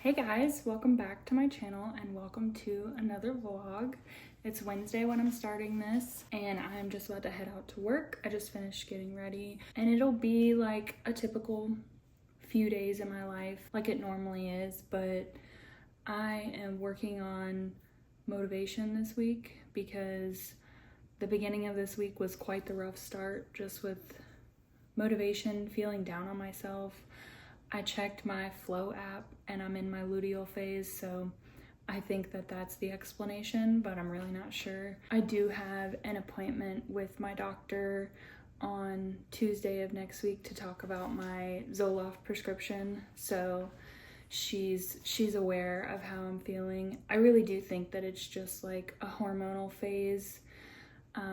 Hey guys, welcome back to my channel and welcome to another vlog. It's Wednesday when I'm starting this and I'm just about to head out to work. I just finished getting ready and it'll be like a typical few days in my life like it normally is, but I am working on motivation this week because the beginning of this week was quite the rough start, just with motivation, feeling down on myself. I checked my Flow app and I'm in my luteal phase, so I think that that's the explanation, but I'm really not sure. I do have an appointment with my doctor on Tuesday of next week to talk about my Zoloft prescription, so she's aware of how I'm feeling. I really do think that it's just like a hormonal phase,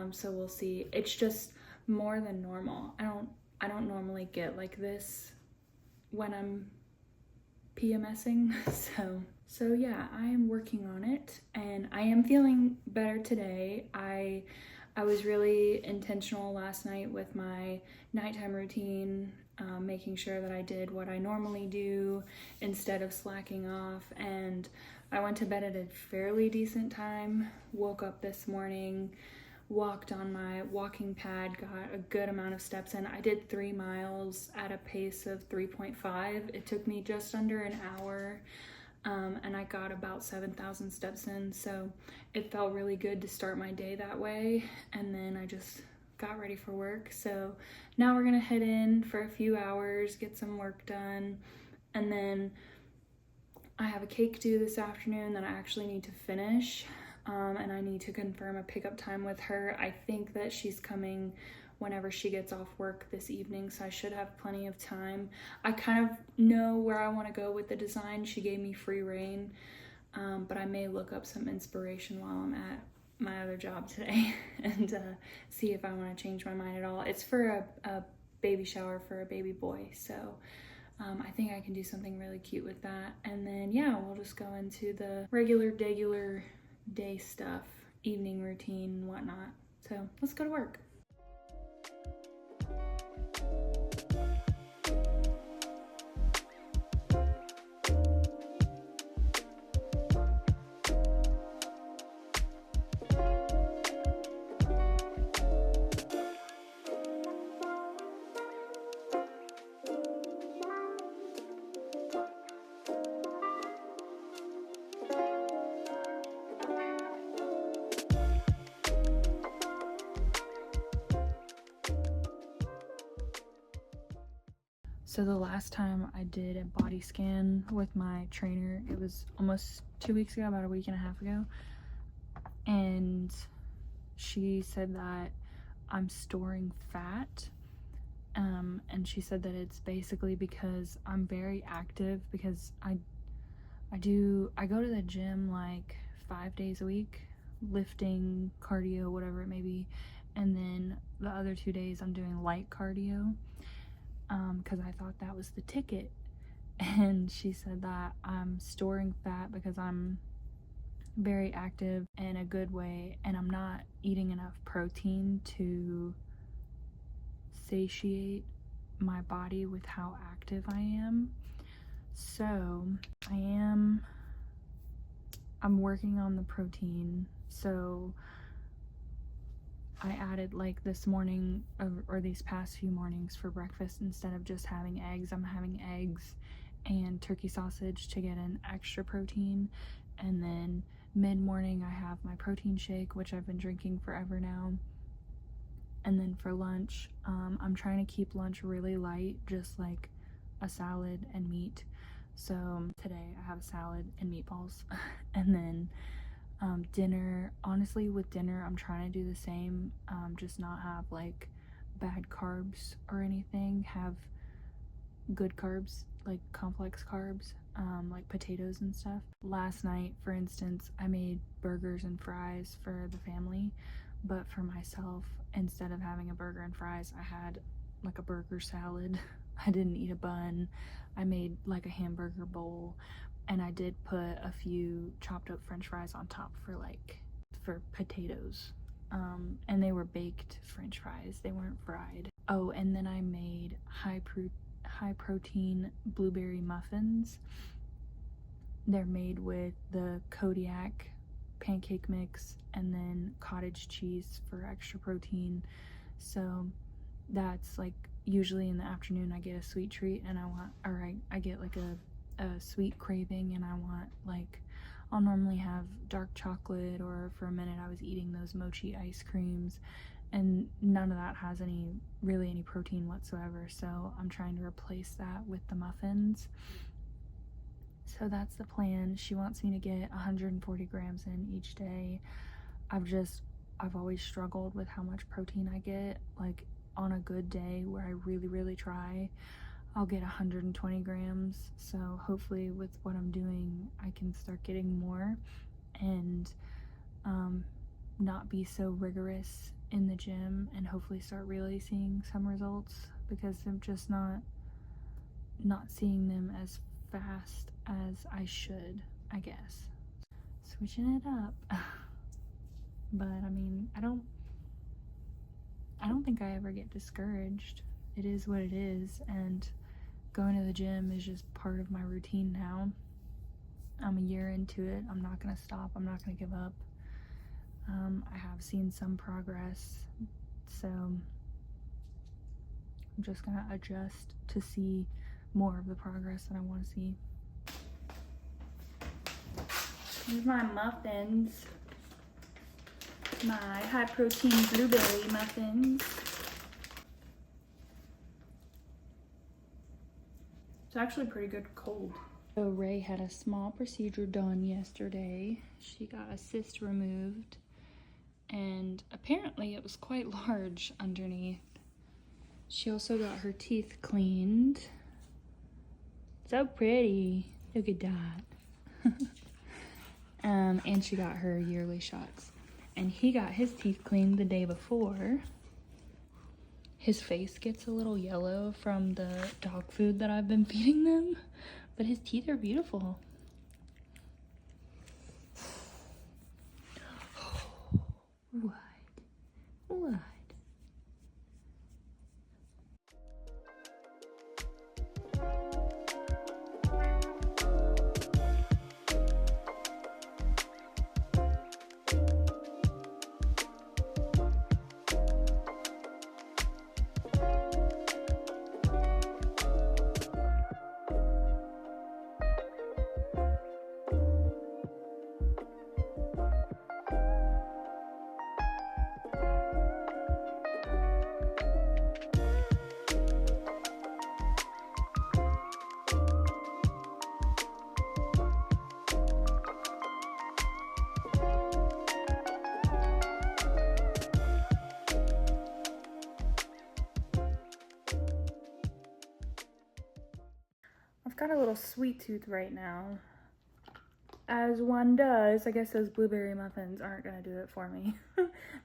so we'll see. It's just more than normal. I don't normally get like this when I'm PMSing, so yeah, I am working on it and I am feeling better today. I was really intentional last night with my nighttime routine, making sure that I did what I normally do instead of slacking off, and I went to bed at a fairly decent time, woke up this morning, walked on my walking pad, got a good amount of steps in. I did 3 miles at a pace of 3.5. It took me just under an hour, and I got about 7,000 steps in, so it felt really good to start my day that way. And then I just got ready for work, so now we're gonna head in for a few hours, get some work done, and then I have a cake due this afternoon that I actually need to finish. And I need to confirm a pickup time with her. I think that she's coming whenever she gets off work this evening, so I should have plenty of time. I kind of know where I want to go with the design. She gave me free rein, but I may look up some inspiration while I'm at my other job today and see if I want to change my mind at all. It's for a baby shower for a baby boy, so I think I can do something really cute with that. And then yeah, we'll just go into the regular day stuff, evening routine and whatnot. So let's go to work. So the last time I did a body scan with my trainer, it was almost 2 weeks ago, about a week and a half ago. And she said that I'm storing fat. And she said that it's basically because I'm very active, because I go to the gym like 5 days a week, lifting, cardio, whatever it may be. And then the other 2 days I'm doing light cardio. Because I thought that was the ticket. And she said that I'm storing fat because I'm very active in a good way and I'm not eating enough protein to satiate my body with how active I am. So I'm working on the protein. So I added, like, this morning or these past few mornings for breakfast, instead of just having eggs, I'm having eggs and turkey sausage to get an extra protein. And then mid-morning I have my protein shake, which I've been drinking forever now. And then for lunch, I'm trying to keep lunch really light, just like a salad and meat. So today I have a salad and meatballs. And then dinner, honestly with dinner I'm trying to do the same, just not have like bad carbs or anything, have good carbs, like complex carbs, like potatoes and stuff. Last night, for instance, I made burgers and fries for the family, but for myself, instead of having a burger and fries, I had like a burger salad. I didn't eat a bun. I made like a hamburger bowl, and I did put a few chopped up french fries on top for potatoes. And they were baked french fries, they weren't fried. Oh, and then I made high protein blueberry muffins, they're made with the Kodiak pancake mix and then cottage cheese for extra protein. So that's like usually in the afternoon I get a sweet treat and I get like a sweet craving, and I want like, I'll normally have dark chocolate, or for a minute I was eating those mochi ice creams, and none of that has really any protein whatsoever. So I'm trying to replace that with the muffins. So that's the plan. She wants me to get 140 grams in each day. I've always struggled with how much protein I get. Like on a good day where I really try, I'll get 120 grams. So hopefully with what I'm doing, I can start getting more and not be so rigorous in the gym, and hopefully start really seeing some results, because I'm just not seeing them as fast as I should, I guess. Switching it up. But I mean, I don't think I ever get discouraged. It is what it is, and going to the gym is just part of my routine now. I'm a year into it. I'm not gonna stop. I'm not gonna give up. I have seen some progress, so I'm just gonna adjust to see more of the progress that I want to see. Here's my muffins. My high protein blueberry muffins. It's actually pretty good cold. So Ray had a small procedure done yesterday. She got a cyst removed, and apparently it was quite large underneath. She also got her teeth cleaned. So pretty. Look at that. And she got her yearly shots. And he got his teeth cleaned the day before. His face gets a little yellow from the dog food that I've been feeding them, but his teeth are beautiful. What? What? I've got a little sweet tooth right now. As one does. I guess those blueberry muffins aren't gonna do it for me.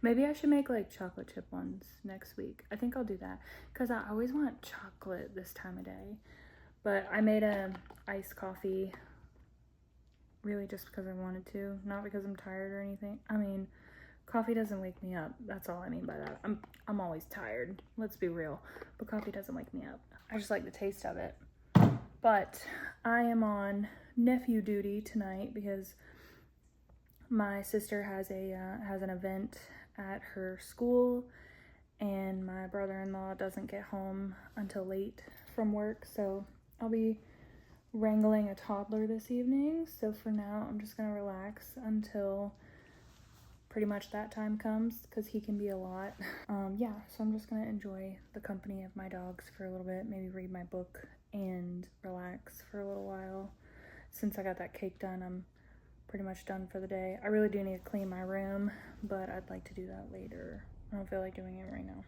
Maybe I should make like chocolate chip ones next week. I think I'll do that, because I always want chocolate this time of day. But I made a iced coffee really just because I wanted to, not because I'm tired or anything. I mean, coffee doesn't wake me up. That's all I mean by that. I'm always tired, let's be real. But coffee doesn't wake me up. I just like the taste of it. But I am on nephew duty tonight because my sister has an event at her school, and my brother-in-law doesn't get home until late from work, so I'll be wrangling a toddler this evening. So for now, I'm just gonna relax until pretty much that time comes, because he can be a lot. Yeah, so I'm just gonna enjoy the company of my dogs for a little bit, maybe read my book and relax for a little while. Since I got that cake done, I'm pretty much done for the day. I really do need to clean my room, but I'd like to do that later. I don't feel like doing it right now.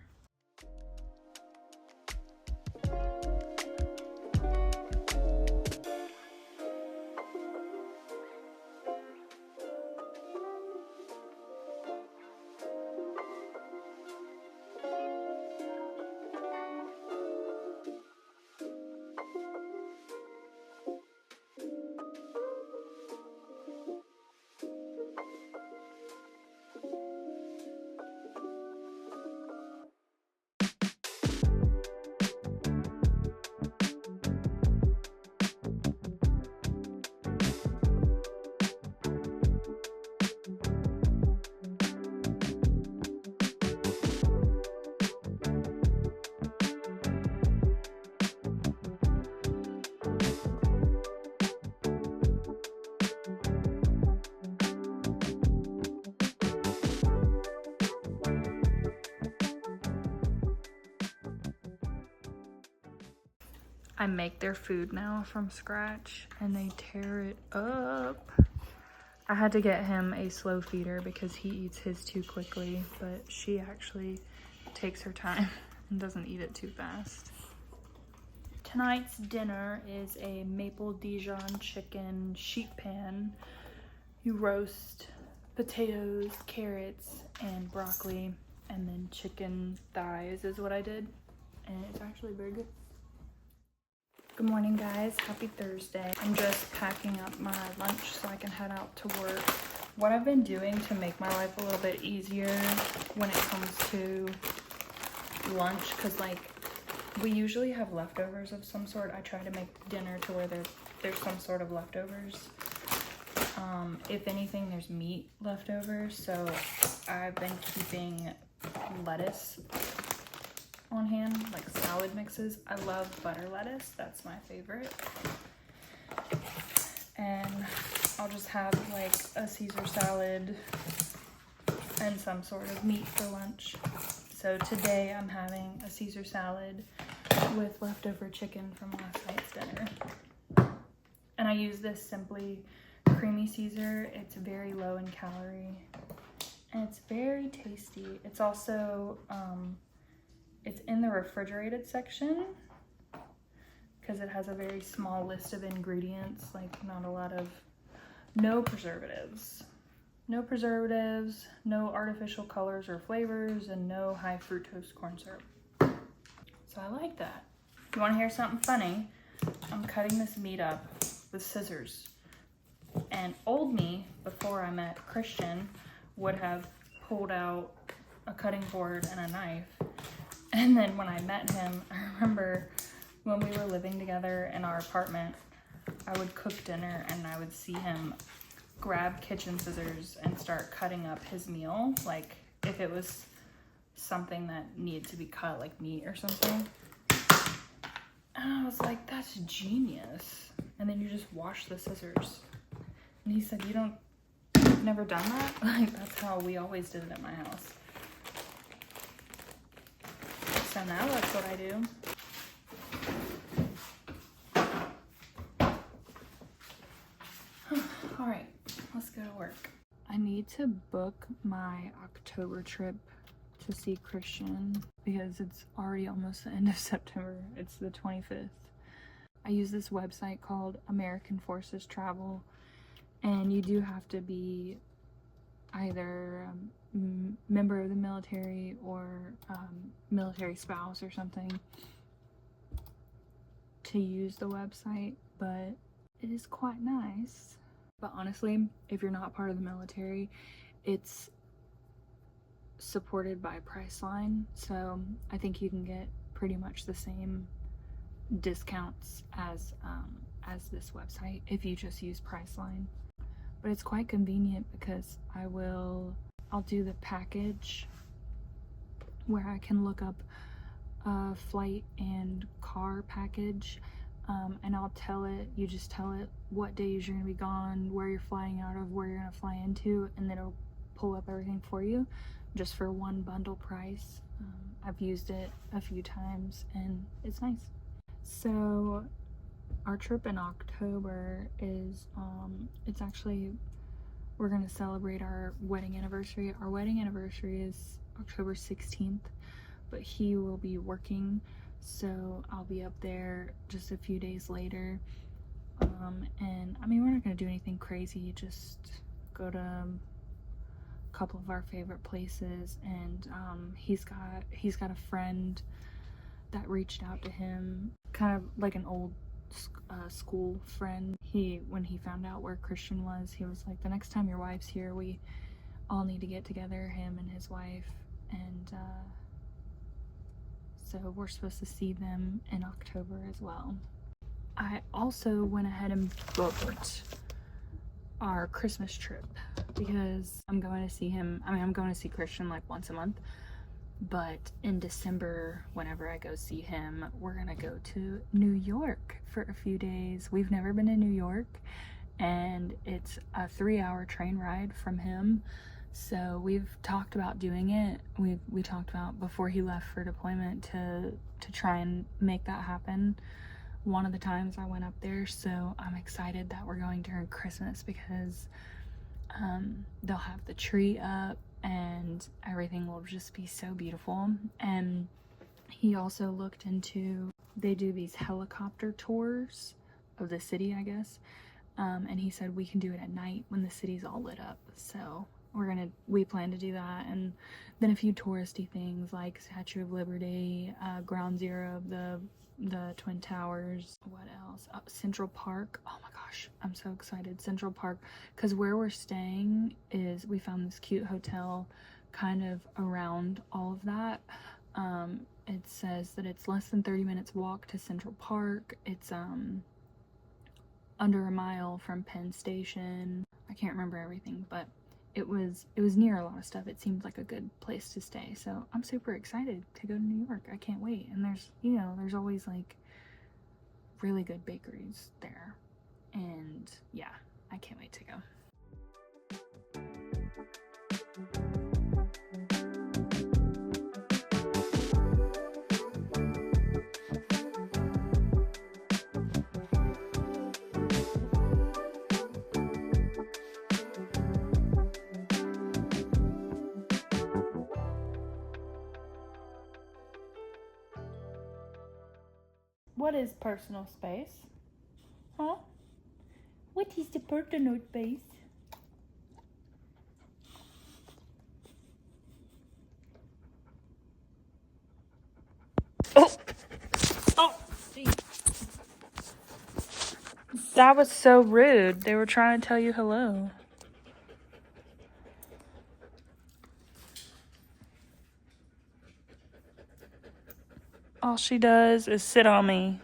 I make their food now from scratch and they tear it up. I had to get him a slow feeder because he eats his too quickly, but she actually takes her time and doesn't eat it too fast. Tonight's dinner is a maple Dijon chicken sheet pan. You roast potatoes, carrots, and broccoli, and then chicken thighs is what I did, and it's actually very good. Good morning, guys. Happy Thursday. I'm just packing up my lunch so I can head out to work. What I've been doing to make my life a little bit easier when it comes to lunch, because like we usually have leftovers of some sort. I try to make dinner to where there's some sort of leftovers. If anything, there's meat leftovers, so I've been keeping lettuce on hand, like salad mixes. I love butter lettuce, that's my favorite. And I'll just have like a Caesar salad and some sort of meat for lunch. So today I'm having a Caesar salad with leftover chicken from last night's dinner. And I use this Simply Creamy Caesar. It's very low in calorie and it's very tasty. It's also, it's in the refrigerated section because it has a very small list of ingredients, like no preservatives, no artificial colors or flavors, and no high fructose corn syrup. So I like that. If you want to hear something funny, I'm cutting this meat up with scissors. And old me, before I met Christian, would have pulled out a cutting board and a knife. And then when I met him, I remember when we were living together in our apartment, I would cook dinner and I would see him grab kitchen scissors and start cutting up his meal. Like if it was something that needed to be cut, like meat or something. And I was like, that's genius. And then you just wash the scissors. And he said, you've never done that? Like that's how we always did it at my house. So now that's what I do. All right, let's go to work. I need to book my October trip to see Christian because it's already almost the end of September. It's the 25th. I use this website called American Forces Travel, and you do have to be either a member of the military or military spouse or something to use the website, but it is quite nice. But honestly, if you're not part of the military, it's supported by Priceline, so I think you can get pretty much the same discounts as this website if you just use Priceline. But it's quite convenient because I'll do the package where I can look up a flight and car package, and you just tell it what days you're gonna be gone, where you're flying out of, where you're gonna fly into, and then it'll pull up everything for you just for one bundle price. I've used it a few times and it's nice. So our trip in October is we're gonna celebrate our wedding anniversary. Our wedding anniversary is October 16th, but he will be working, so I'll be up there just a few days later. And I mean, we're not gonna do anything crazy, just go to a couple of our favorite places, and he's got a friend that reached out to him, kind of like an old school friend. When he found out where Christian was, he was like, the next time your wife's here, we all need to get together, him and his wife. And so we're supposed to see them in October as well. I also went ahead and booked our Christmas trip because I'm going to see him. I mean, I'm going to see Christian like once a month, but in December, whenever I go see him, we're gonna go to New York for a few days. We've never been to New York, and it's a 3-hour train ride from him. So we've talked about doing it. We talked about before he left for deployment to try and make that happen one of the times I went up there, so I'm excited that we're going during Christmas because they'll have the tree up and everything will just be so beautiful. And he also looked into, they do these helicopter tours of the city, I guess, and he said we can do it at night when the city's all lit up. So we plan to do that, and then a few touristy things like Statue of Liberty, Ground Zero of the Twin Towers. What else? Central Park. Oh my gosh, I'm so excited. Central Park, because where we're staying is, we found this cute hotel kind of around all of that. It says that it's less than 30 minutes walk to Central Park. It's under a mile from Penn Station. I can't remember everything, but it was near a lot of stuff. It seemed like a good place to stay, so I'm super excited to go to New York. I can't wait. And there's, you know, there's always like really good bakeries there, and yeah, I can't wait to go. What is personal space? Huh? What is the personal space? Oh! Oh! Geez. That was so rude. They were trying to tell you hello. All she does is sit on me.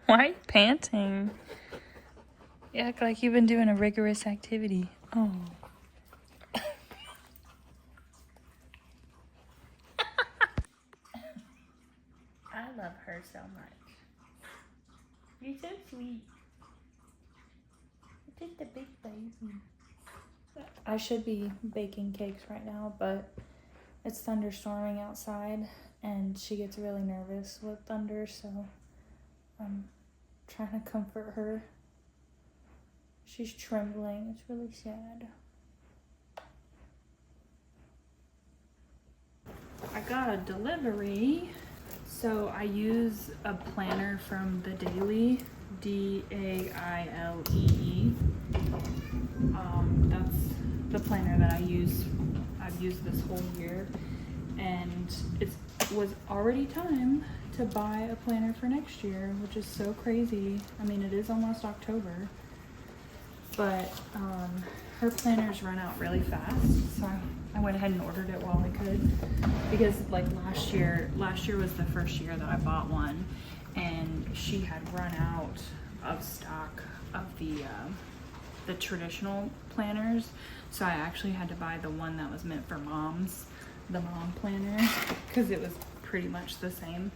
Why are you panting? You act like you've been doing a rigorous activity. Oh. I love her so much. You're so sweet. You're just a big baby. I should be baking cakes right now, but it's thunderstorming outside and she gets really nervous with thunder, so I'm trying to comfort her. She's trembling. It's really sad. I got a delivery. So I use a planner from The Daily, Daile. That's the planner that I've used this whole year, and it was already time to buy a planner for next year, which is so crazy. I mean, it is almost October, but her planners run out really fast, so I went ahead and ordered it while I could, because like last year was the first year that I bought one, and she had run out of stock of the traditional planners, so I actually had to buy the one that was meant for moms, the mom planner, because it was pretty much the same,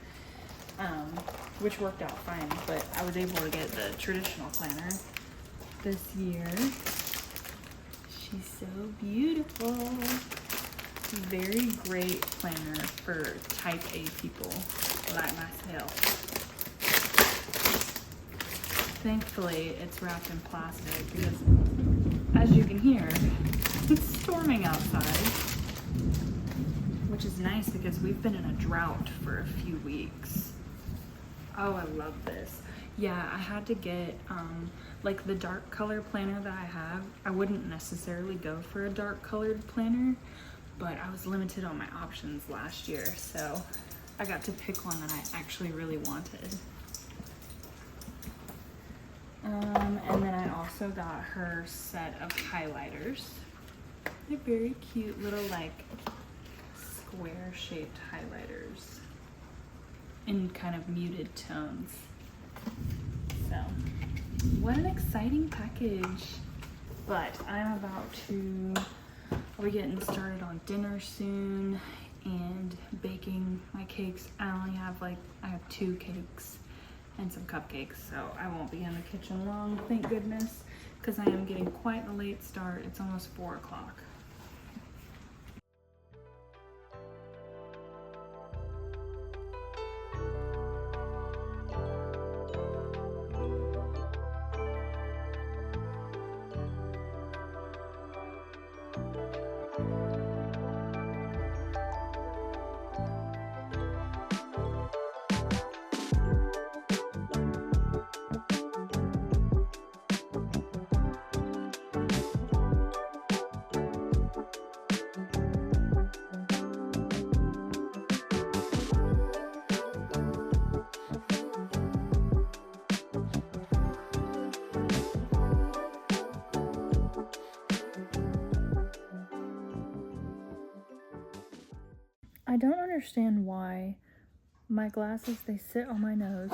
which worked out fine, but I was able to get the traditional planner this year. She's so beautiful. Very great planner for type A people like myself. Thankfully, it's wrapped in plastic because, as you can hear, it's storming outside, which is nice because we've been in a drought for a few weeks. Oh, I love this. Yeah, I had to get, like the dark color planner that I have. I wouldn't necessarily go for a dark colored planner, but I was limited on my options last year, so I got to pick one that I actually really wanted. And then I also got her set of highlighters. They're very cute little like square shaped highlighters in kind of muted tones. So, what an exciting package. But I'm about to, I'll be getting started on dinner soon and baking my cakes. I have 2 cakes and some cupcakes, so I won't be in the kitchen long, thank goodness, because I am getting quite a late start. It's almost 4 o'clock. I don't understand why my glasses, they sit on my nose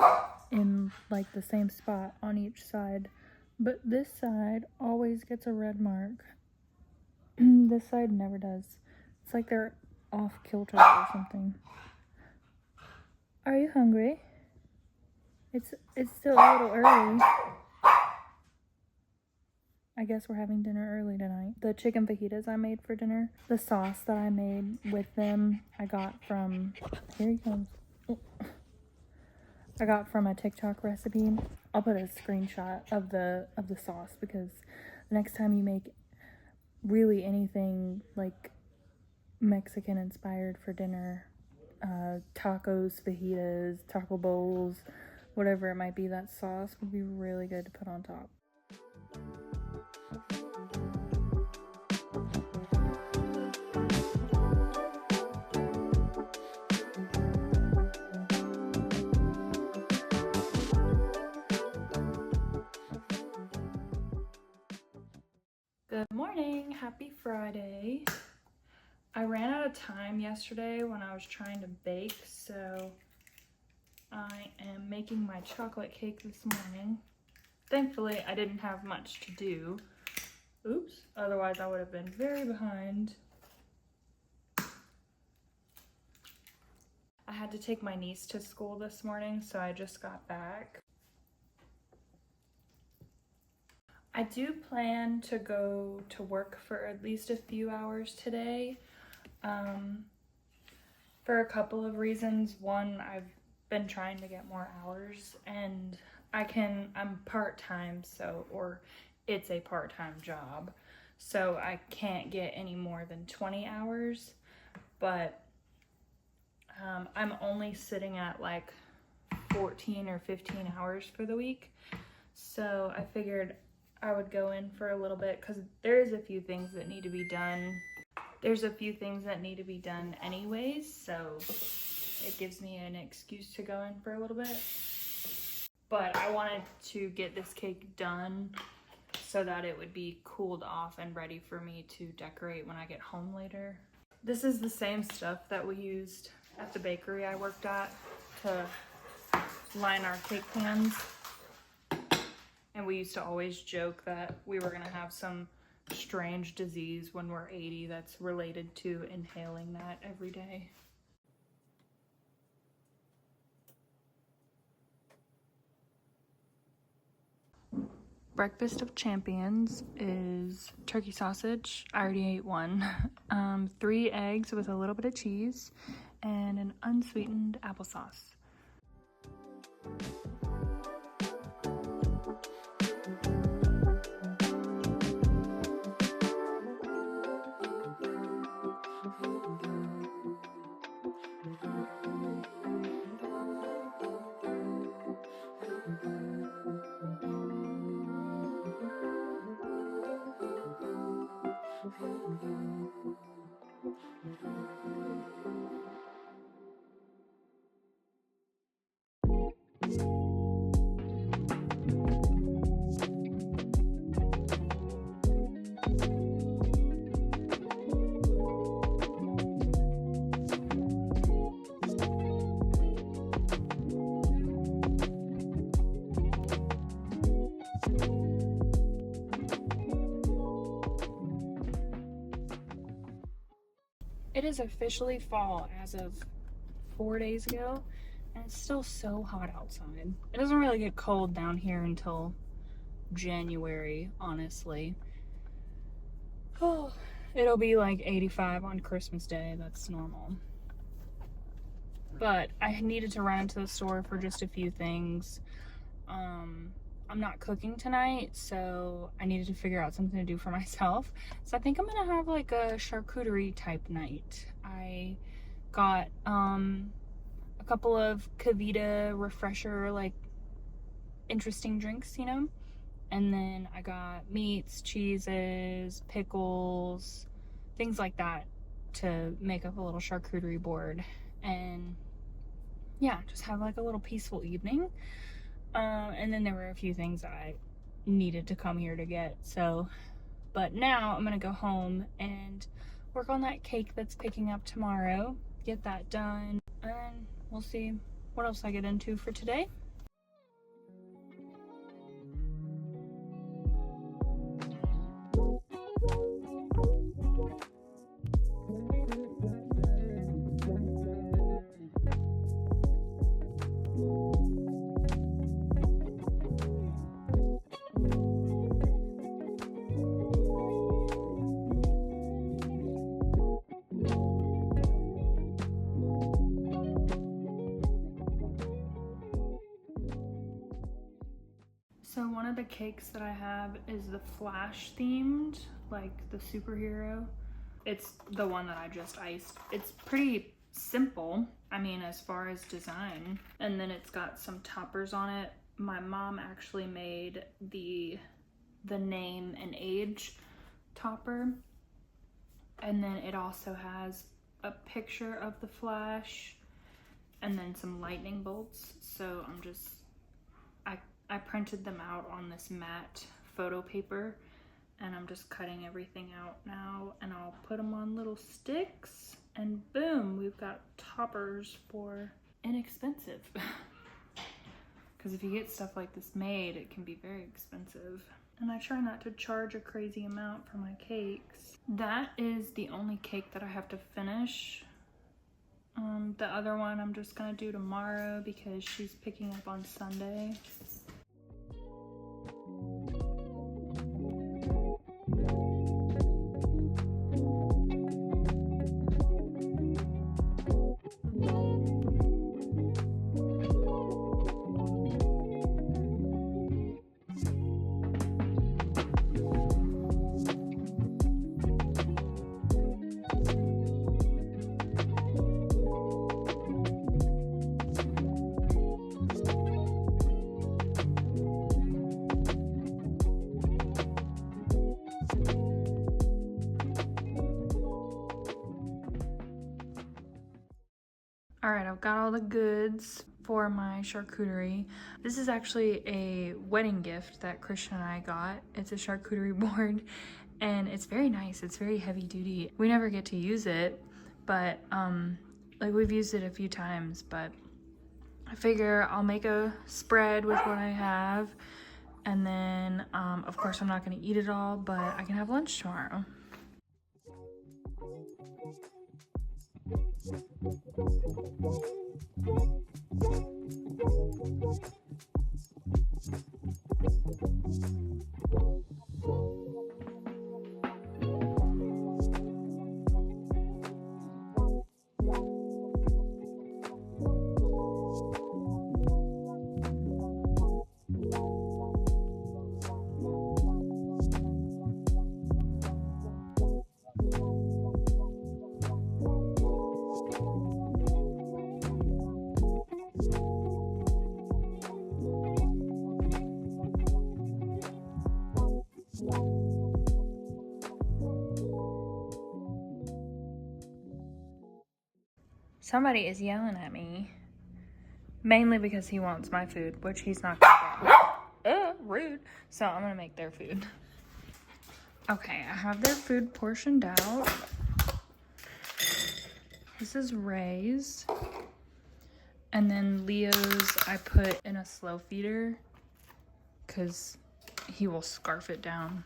in like the same spot on each side, but this side always gets a red mark. This side never does. It's like they're off kilter or something. Are you hungry? It's still a little early. I guess we're having dinner early tonight. The chicken fajitas I made for dinner, the sauce that I made with them, I got from, here he comes. I got from a TikTok recipe. I'll put a screenshot of the sauce, because the next time you make really anything like Mexican inspired for dinner, tacos, fajitas, taco bowls, whatever it might be, that sauce would be really good to put on top. Good morning, happy Friday. I ran out of time yesterday when I was trying to bake, so I am making my chocolate cake this morning. Thankfully, I didn't have much to do. Oops, otherwise I would have been very behind. I had to take my niece to school this morning, so I just got back. I do plan to go to work for at least a few hours today, for a couple of reasons. One, I've been trying to get more hours, and I'm part-time, or it's a part-time job, so I can't get any more than 20 hours, but I'm only sitting at like 14 or 15 hours for the week, so I figured I would go in for a little bit, because there's a few things that need to be done. There's a few things that need to be done anyways, so it gives me an excuse to go in for a little bit. But I wanted to get this cake done so that it would be cooled off and ready for me to decorate when I get home later. This is the same stuff that we used at the bakery I worked at to line our cake pans. And we used to always joke that we were gonna have some strange disease when we're 80 that's related to inhaling that every day. Breakfast of champions is turkey sausage. I already ate one. 3 eggs with a little bit of cheese and an unsweetened applesauce. It is officially fall as of 4 days ago, and it's still so hot outside. It doesn't really get cold down here until January, honestly. Oh, it'll be like 85 on Christmas Day. That's normal. But I needed to run into the store for just a few things. I'm not cooking tonight, so I needed to figure out something to do for myself. So I think I'm gonna have like a charcuterie type night. I got a couple of KeVita refresher, like interesting drinks, you know? And then I got meats, cheeses, pickles, things like that to make up a little charcuterie board. And yeah, just have like a little peaceful evening. And then there were a few things that I needed to come here to get. So, but now I'm gonna go home and work on that cake that's picking up tomorrow. get that done, and we'll see what else I get into for today. So one of the cakes that I have is the Flash themed, like the superhero. It's the one that I just iced. It's pretty simple, I mean, as far as design. And then it's got some toppers on it. My mom actually made the name and age topper. And then it also has a picture of the Flash and then some lightning bolts. So I printed them out on this matte photo paper, and I'm just cutting everything out now, and I'll put them on little sticks, and boom, we've got toppers for inexpensive. Because if you get stuff like this made, it can be very expensive. And I try not to charge a crazy amount for my cakes. That is the only cake that I have to finish. The other one I'm just gonna do tomorrow because she's picking up on Sunday. All right, I've got all the goods for my charcuterie. This is actually a wedding gift that Christian and I got. It's a charcuterie board, and it's very nice. It's very heavy duty. We never get to use it, but like we've used it a few times, but I figure I'll make a spread with what I have, and then of course I'm not gonna eat it all, but I can have lunch tomorrow. Somebody is yelling at me, mainly because he wants my food, which he's not gonna get. Rude. So I'm gonna make their food. Okay, I have their food portioned out. This is Ray's. And then Leo's I put in a slow feeder because he will scarf it down.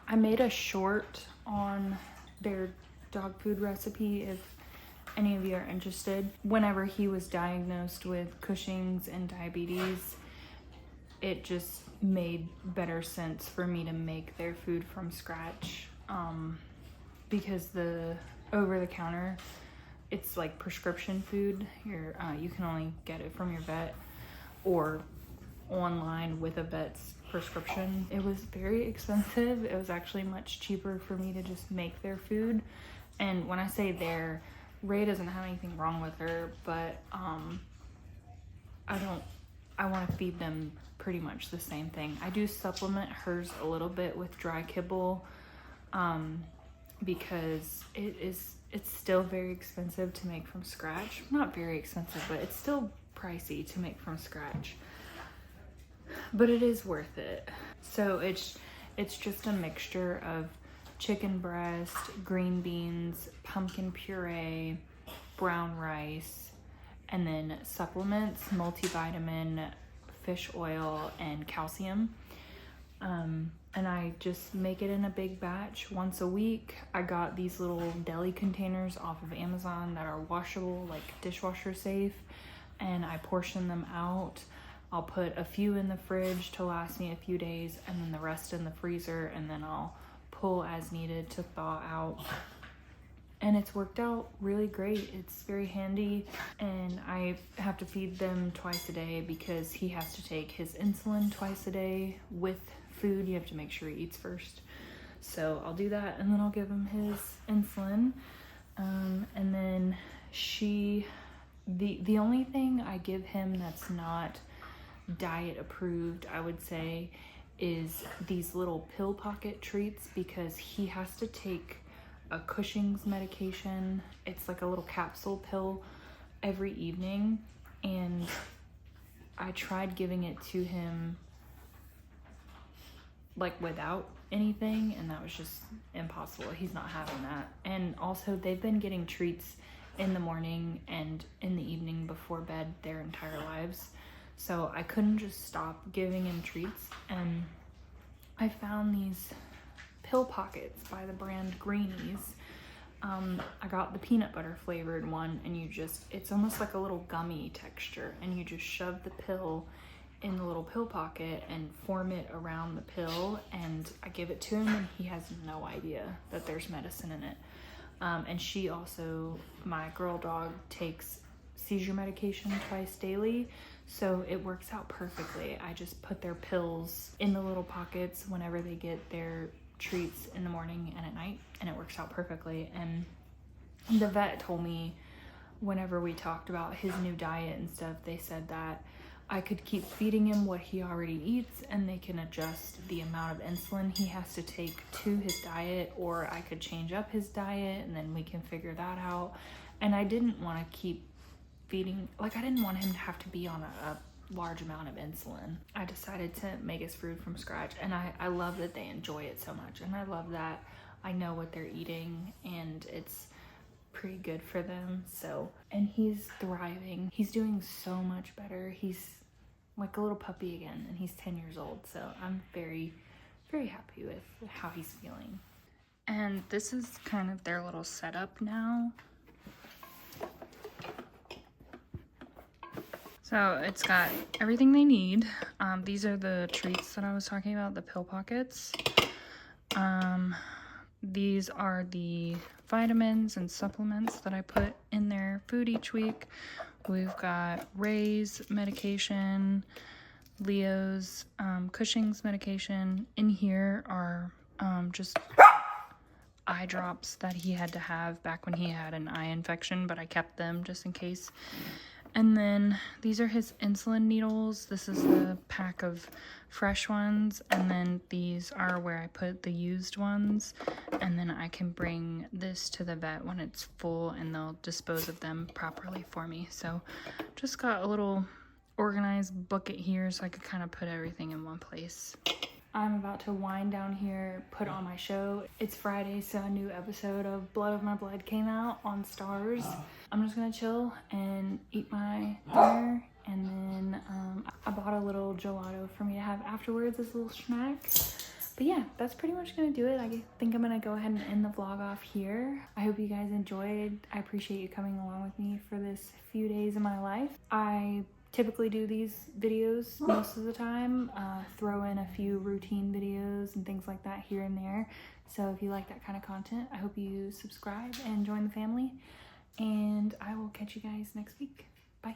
I made a short on their dog food recipe if any of you are interested. Whenever he was diagnosed with Cushing's and diabetes, it just made better sense for me to make their food from scratch, because the over-the-counter, it's like prescription food. You can only get it from your vet or online with a vet's prescription. It was very expensive. It was actually much cheaper for me to just make their food. And when I say their, Ray doesn't have anything wrong with her, but I want to feed them pretty much the same thing. I do supplement hers a little bit with dry kibble, because it's still very expensive to make from scratch. Not very expensive, but it's still pricey to make from scratch. But it is worth it. So it's just a mixture of chicken breast, green beans, pumpkin puree, brown rice, and then supplements, multivitamin, fish oil, and calcium. And I just make it in a big batch once a week. I got these little deli containers off of Amazon that are washable, like dishwasher safe, and I portion them out. I'll put a few in the fridge to last me a few days, and then the rest in the freezer, and then I'll pull as needed to thaw out. And it's worked out really great. It's very handy, and I have to feed them twice a day because he has to take his insulin twice a day with food. You have to make sure he eats first. So I'll do that, and then I'll give him his insulin. And then the only thing I give him that's not diet approved, I would say, is these little pill pocket treats, because he has to take a Cushing's medication. It's like a little capsule pill every evening, and I tried giving it to him like without anything, and that was just impossible. He's not having that. And also, they've been getting treats in the morning and in the evening before bed their entire lives, so I couldn't just stop giving him treats. And I found these pill pockets by the brand Greenies. I got the peanut butter flavored one, and it's almost like a little gummy texture, and you just shove the pill in the little pill pocket and form it around the pill, and I give it to him, and he has no idea that there's medicine in it. And she also, my girl dog, takes seizure medication twice daily, so it works out perfectly. I just put their pills in the little pockets whenever they get their treats in the morning and at night, and it works out perfectly. And the vet told me, whenever we talked about his new diet and stuff, they said that I could keep feeding him what he already eats, and they can adjust the amount of insulin he has to take to his diet, or I could change up his diet, and then we can figure that out. And I didn't want to keep feeding, like, I didn't want him to have to be on a large amount of insulin. I decided to make his food from scratch, and I love that they enjoy it so much, and I love that I know what they're eating, and it's pretty good for them. So, and he's thriving. He's doing so much better. He's like a little puppy again, and he's 10 years old, so I'm very, very happy with how he's feeling. And this is kind of their little setup now. So it's got everything they need. These are the treats that I was talking about, the pill pockets. These are the vitamins and supplements that I put in their food each week. We've got Ray's medication, Leo's Cushing's medication. In here are just eye drops that he had to have back when he had an eye infection, but I kept them just in case. And then these are his insulin needles. This is the pack of fresh ones, and then these are where I put the used ones, and then I can bring this to the vet when it's full, and they'll dispose of them properly for me. So just got a little organized bucket here so I could kind of put everything in one place. I'm about to wind down here, put on my show. It's Friday, so a new episode of Blood of My Blood came out on Starz. I'm just gonna chill and eat my dinner, and then I bought a little gelato for me to have afterwards as a little snack. But yeah, that's pretty much gonna do it. I think I'm gonna go ahead and end the vlog off here. I hope you guys enjoyed. I appreciate you coming along with me for this few days of my life. I typically do these videos most of the time, throw in a few routine videos and things like that here and there. So if you like that kind of content, I hope you subscribe and join the family, and I will catch you guys next week. Bye.